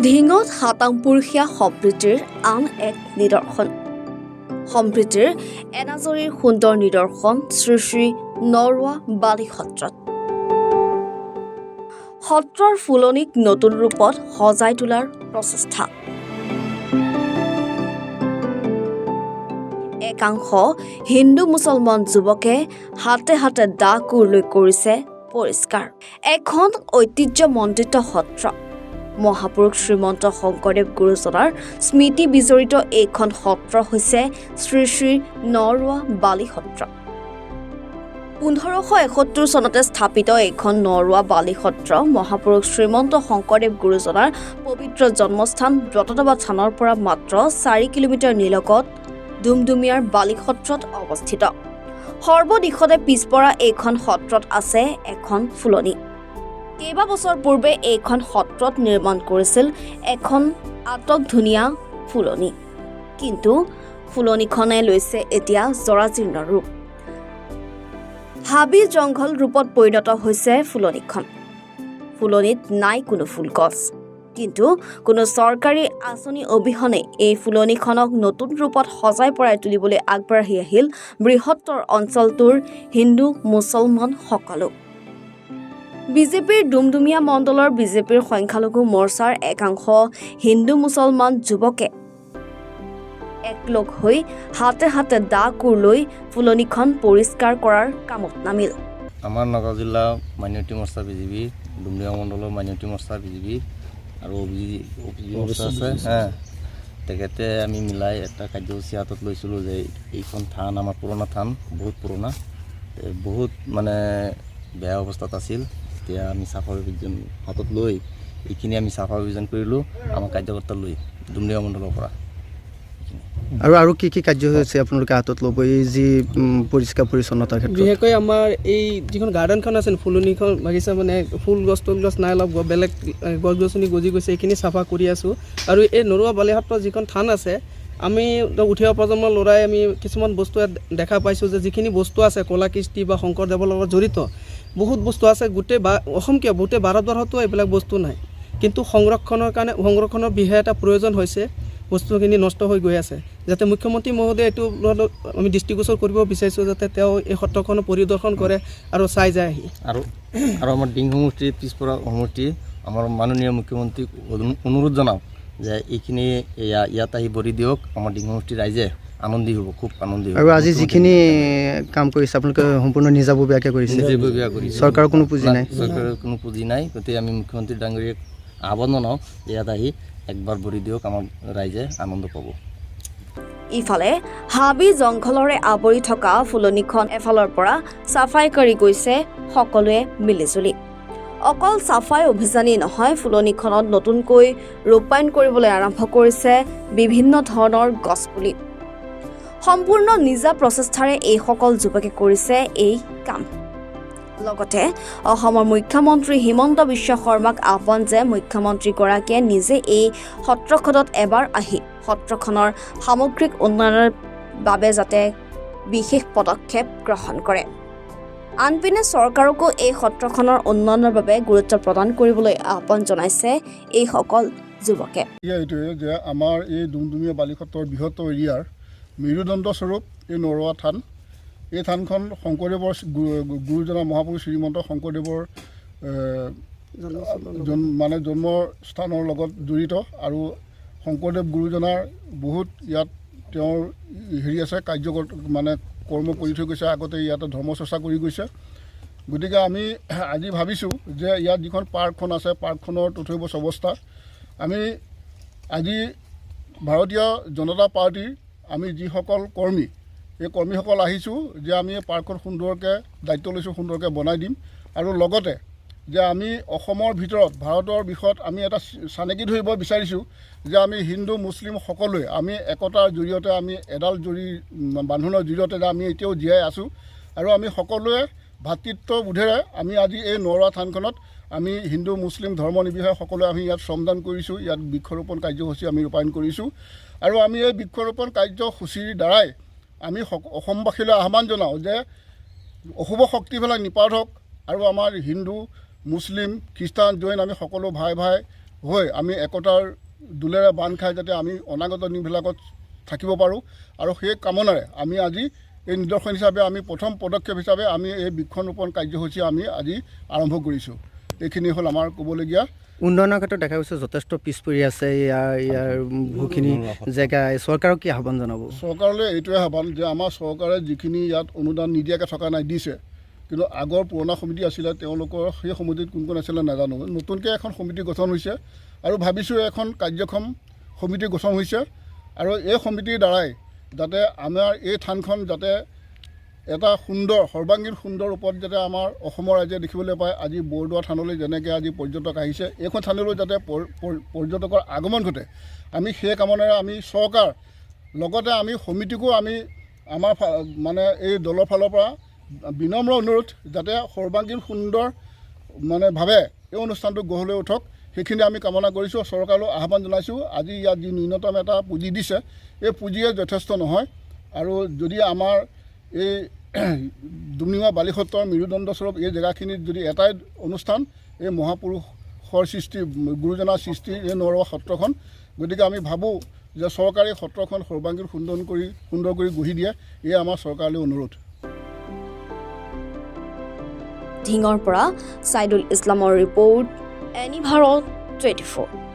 ঢিঙত হাতাংপুৰুষীয়া সম্প্ৰীতিৰ আন এক নিদৰ্শন। সম্প্ৰীতিৰ এনাজৰীৰ সুন্দৰ নিদৰ্শন শ্ৰী শ্ৰী নৰোৱা বালি সত্ৰত। সত্ৰৰ ফুলনিক নতুন ৰূপত সজাই তোলাৰ প্ৰচেষ্টা। একাংশ হিন্দু মুছলমান যুৱকে হাতে হাতে দা কোৰ লৈ কৰিছে পৰিষ্কাৰ। এখন ঐতিহ্যমণ্ডিত সত্ৰ। মহাপুৰুষ শ্ৰীমন্ত শংকৰদেৱ গুৰুজনাৰ স্মৃতি বিজড়িত এইখন সত্ৰ হৈছে শ্ৰী শ্ৰী নৰোৱা বালি সত্ৰ। 1571 চনতে স্থাপিত এইখন নৰোৱা বালি সত্ৰ মহাপুৰুষ শ্ৰীমন্ত শংকৰদেৱ গুৰুজনাৰ পবিত্ৰ জন্মস্থান ব্ৰতদবা থানৰ পৰা মাত্ৰ 4 কিলোমিটাৰ নিলগত ডুমডুমিয়াৰ বালি সত্ৰত অৱস্থিত। সৰ্বদিশতে পিছপৰা এইখন সত্ৰত আছে এখন ফুলনি। কেইবা বছৰ পূৰ্বে এইখন সত্ৰত নিৰ্মাণ কৰিছিল এখন আটক-ধুনীয়া ফুলনি, কিন্তু ফুলনিখনে লৈছে এতিয়া জৰাজীৰ্ণ ৰূপ। হাবি জংঘল ৰূপত পৰিণত হৈছে ফুলনিখন। ফুলনিত নাই কোনো ফুলগছ, কিন্তু কোনো চৰকাৰী আঁচনি অবিহনে এই ফুলনিখনক নতুন ৰূপত সজাই পৰাই তুলিবলৈ আগবাঢ়ি আহিল বৃহত্তৰ অঞ্চলটোৰ হিন্দু মুছলমান সকলো। বিজেপিৰ ডুমডুমিয়া মণ্ডলৰ বিজেপিৰ সংখ্যালঘু মৰ্চাৰ একাংশ হিন্দু মুছলমান যুৱকে একলগ হৈ হাতে হাতে দা কোৰ লৈ ফুলনিখন পৰিষ্কাৰ কৰাৰ কামত নামিল। আমাৰ নগাঁও জিলা মাইনৰিটি মৰ্চা বিজেপি, ডুমডুমিয়া মণ্ডলৰ মাইনৰিটি মৰ্চা বিজেপি আৰু মৰ্চা আছে। তেখেতে আমি মিলাই এটা কাৰ্যসূচী হাতত লৈছিলোঁ যে এইখন থান আমাৰ পুৰণা থান, বহুত পুৰণা, বহুত মানে বেয়া অৱস্থাত আছিল। এতিয়া আমি চাফা অভিযান হাতত লৈ এইখিনি আমি চাফা অভিযান কৰিলোঁ আমাৰ কাৰ্যকৰ্তা লৈ ডুমডুমিয়া মণ্ডলৰ পৰা। আৰু কি কি কাৰ্যসূচী আপোনালোকে হাতত ল'ব এই যি পৰিষ্কাৰ পৰিচ্ছন্নতাৰ ক্ষেত্ৰত? বিশেষকৈ আমাৰ এই যিখন গাৰ্ডেনখন আছে, ফুলনিখন বাগিচা, মানে ফুল গছ তুল গছ নাই, অলপ বেলেগ গছ গছনি গজি গৈছে, এইখিনি চাফা কৰি আছোঁ। আৰু এই নৰোৱা বালি সত্ৰৰ যিখন থান আছে, আমি উঠি অহা প্ৰজন্মৰ ল'ৰাই আমি কিছুমান বস্তু দেখা পাইছোঁ যে যিখিনি বস্তু আছে কলা কৃষ্টি বা শংকৰদেৱৰ লগত জড়িত বহুত বস্তু আছে, গোটেই অসমকীয় গোটেই ভাৰতবৰ্ষতো এইবিলাক বস্তু নাই, কিন্তু সংৰক্ষণৰ বিশেষ এটা প্ৰয়োজন হৈছে। বস্তুখিনি নষ্ট হৈ গৈ আছে, যাতে মুখ্যমন্ত্ৰী মহোদয়ে এইটো আমি দৃষ্টিগোচৰ কৰিব বিচাৰিছোঁ, যাতে তেওঁ এই সত্ৰখন পৰিদৰ্শন কৰে আৰু চাই যায় আহি। আৰু আমাৰ ডিং সমষ্টি পিছপৰা সমষ্টি আমাৰ মাননীয় মুখ্যমন্ত্ৰীক অনুৰোধ জনাওঁ যে এইখিনি ইয়াত আহি ভৰি দিয়ক, আমাৰ ডিং সমষ্টিৰ ৰাইজে আনন্দি হ'ব, খুব আনন্দি হ'ব। আৰু আজি যিখিনি কাম কৰিছে আপোনালোকে সম্পূৰ্ণ নিজাববীয়াকৈ কৰিছে, চৰকাৰৰ কোনো পুঁজি নাই? চৰকাৰৰ কোনো পুঁজি নাই, গতিকে আমি মুখ্যমন্ত্ৰী ডাঙৰীয়াক আহ্বান জনাওঁ যে ইয়াত আহি একবাৰ ভৰি দিয়ক, আমাৰ ৰাইজে আনন্দ পাব। ইফালে হাবি জংঘলৰে আৱৰি থকা ফুলনিখন এফালৰ পৰা চাফাই কৰি গৈছে সকলোৱে মিলিজুলি। অকল চাফাই অভিযানেই নহয়, ফুলনিখনত নতুনকৈ ৰূপায়ণ কৰিবলৈ আৰম্ভ কৰিছে বিভিন্ন ধৰণৰ গছপুলি। সম্পূৰ্ণ নিজা প্ৰচেষ্টাৰে এইসকল যুৱকে কৰিছে এই কাম। লগতে অসমৰ মুখ্যমন্ত্ৰী হিমন্ত বিশ্ব শৰ্মাক আহ্বান যে মুখ্যমন্ত্ৰীগৰাকীয়ে নিজে এই সত্ৰখনত এবাৰ আহি সত্ৰখনৰ সামগ্ৰিক উন্নয়নৰ বাবে যাতে বিশেষ পদক্ষেপ গ্ৰহণ কৰে। আনপিনে চৰকাৰকো এই সত্ৰখনৰ উন্নয়নৰ বাবে গুৰুত্ব প্ৰদান কৰিবলৈ আহ্বান জনাইছে এইসকল যুৱকে। এইটোৱে যে আমাৰ এই ডুমডুমিয়া বালি সত্ৰৰ বৃহত্তৰ এৰিয়াৰ মেৰুদণ্ড স্বৰূপ এই নৰোৱা থান। এই থানখন শংকৰদেৱৰ গুৰুজনা মহাপুৰুষ শ্ৰীমন্ত শংকৰদেৱৰ মানে জন্মস্থানৰ লগত জড়িত, আৰু শংকৰদেৱ গুৰুজনাৰ বহুত ইয়াত তেওঁৰ আছে, মানে কৰ্ম কৰি থৈ গৈছে, আগতে ইয়াতে ধৰ্মচৰ্চা কৰি গৈছে। গতিকে আমি আজি ভাবিছোঁ যে ইয়াত যিখন পাৰ্কখন আছে, পাৰ্কখনৰ তথৈবচ অৱস্থা আমি আজি ভাৰতীয় জনতা পাৰ্টীৰ আমি যিসকল কৰ্মী, এই কৰ্মীসকল আহিছোঁ যে আমি এই পাৰ্কখন সুন্দৰকৈ দায়িত্ব লৈছোঁ, সুন্দৰকৈ বনাই দিম। আৰু লগতে যে আমি অসমৰ ভিতৰত ভাৰতৰ বিষয়ত আমি এটা চানেকি ধৰিব বিচাৰিছোঁ যে আমি হিন্দু মুছলিম সকলোৱে আমি একতাৰ জৰিয়তে, আমি এডাল বান্ধোনৰ জৰিয়তে যে আমি এতিয়াও জীয়াই আছোঁ, আৰু আমি সকলোৱে ভাতৃত্ববোধেৰে আমি আজি এই নৰোৱা থানখনত আমি হিন্দু মুছলিম ধৰ্ম নিৰ্বিশেষে সকলোৱে আমি ইয়াত শ্ৰমদান কৰিছোঁ, ইয়াত বৃক্ষৰোপণ কাৰ্যসূচী আমি ৰূপায়ণ কৰিছোঁ। আৰু আমি এই বৃক্ষৰোপণ কাৰ্যসূচীৰ দ্বাৰাই আমি অসমবাসীলৈ আহ্বান জনাওঁ যে অশুভ শক্তিবিলাক নিপাত হওক, আৰু আমাৰ হিন্দু মুছলিম খ্ৰীষ্টান জৈন আমি সকলো ভাই হৈ আমি একতাৰ দোলেৰে বান্ধ খাই যাতে আমি অনাগত দিনবিলাকত থাকিব পাৰোঁ আৰু সেই কামনাৰে আমি আজি এই নিদৰ্শন হিচাপে আমি প্ৰথম পদক্ষেপ হিচাপে আমি এই বৃক্ষৰোপণ কাৰ্যসূচী আমি আজি আৰম্ভ কৰিছোঁ। এইখিনি হ'ল আমাৰ ক'বলগীয়া। উন্নয়নৰ ক্ষেত্ৰত দেখা গৈছে যথেষ্ট পিছ পৰি আছে ইয়াৰ বহুখিনি জেগা। চৰকাৰক কি আহ্বান জনাব? চৰকাৰলৈ এইটোৱে আহ্বান যে আমাৰ চৰকাৰে যিখিনি ইয়াত অনুদান নিদিয়াকৈ থকা নাই দিছে, কিন্তু আগৰ পুৰণা সমিতি আছিলে তেওঁলোকৰ সেই সমিতিত কোন কোন আছিলে নাজানো। নতুনকৈ এখন সমিতি গঠন হৈছে আৰু ভাবিছোঁ এখন কাৰ্যক্ষম সমিতি গঠন হৈছে আৰু এই সমিতিৰ দ্বাৰাই যাতে আমাৰ এই থানখন যাতে এটা সুন্দৰ সৰ্বাংগীন সুন্দৰ ৰূপত যাতে আমাৰ অসমৰ ৰাইজে দেখিবলৈ পায়। আজি বৰদোৱা থানলৈ যেনেকৈ আজি পৰ্যটক আহিছে, এইখন থানলৈ যাতে পৰ্যটকৰ আগমন ঘটে, আমি সেই কামনাৰে আমি চৰকাৰ লগতে আমি সমিতিকো আমি আমাৰ মানে এই দলৰ ফালৰ পৰা বিনম্ৰ অনুৰোধ যাতে সৰ্বাংগীন সুন্দৰ ভাৱে এই অনুষ্ঠানটো গঢ় লৈ উঠক, সেইখিনি আমি কামনা কৰিছোঁ। চৰকাৰলৈ আহ্বান জনাইছোঁ। আজি ইয়াত যি ন্যূনতম এটা পুঁজি দিছে, এই পুঁজিয়ে যথেষ্ট নহয় আৰু যদি আমাৰ এই ডুমডুমা বালিসত্ৰৰ মেৰুদণ্ডস্বৰূপ এই জেগাখিনিত যদি এটাই অনুষ্ঠান, এই মহাপুৰুষৰ সৃষ্টি গুৰুজনাৰ সৃষ্টি এই নৰৱা সত্ৰখন, গতিকে আমি ভাবোঁ যে চৰকাৰে সত্ৰখন সৰ্বাংগীন সুন্দৰ কৰি গঢ়ি দিয়ে, এয়ে আমাৰ চৰকাৰলৈ অনুৰোধ। ঢিঙৰ পৰা ছাইদুল ইছলামৰ ৰিপৰ্ট, এনি ভাৰত 24।